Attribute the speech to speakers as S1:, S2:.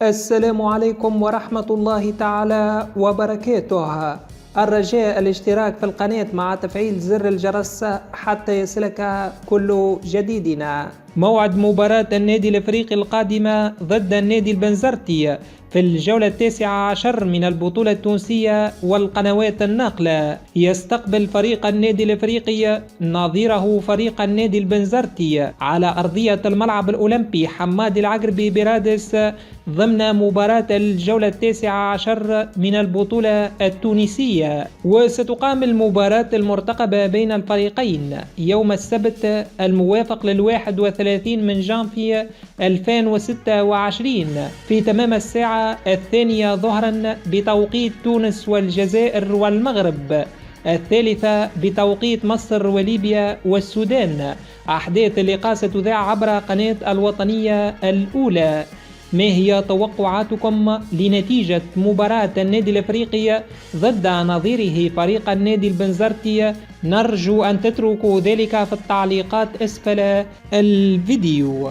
S1: السلام عليكم ورحمة الله تعالى وبركاته. الرجاء الاشتراك في القناة مع تفعيل زر الجرس حتى يصلك كل جديدنا. موعد مباراة النادي الافريقي القادمة ضد النادي البنزرتي في الجولة 19 من البطولة التونسية والقنوات الناقلة. يستقبل فريق النادي الافريقي نظيره فريق النادي البنزرتي على أرضية الملعب الأولمبي حماد العقربي برادس ضمن مباراة الجولة 19 من البطولة التونسية. وستقام المباراة المرتقبة بين الفريقين يوم السبت الموافق لل31 من جانفي 2026 في تمام الساعة 2 ظهرا بتوقيت تونس والجزائر والمغرب، 3 بتوقيت مصر وليبيا والسودان. أحداث اللقاء ستذاع عبر قناة الوطنية الأولى. ما هي توقعاتكم لنتيجة مباراة النادي الافريقي ضد نظيره فريق النادي البنزرتي؟ نرجو أن تتركوا ذلك في التعليقات أسفل الفيديو.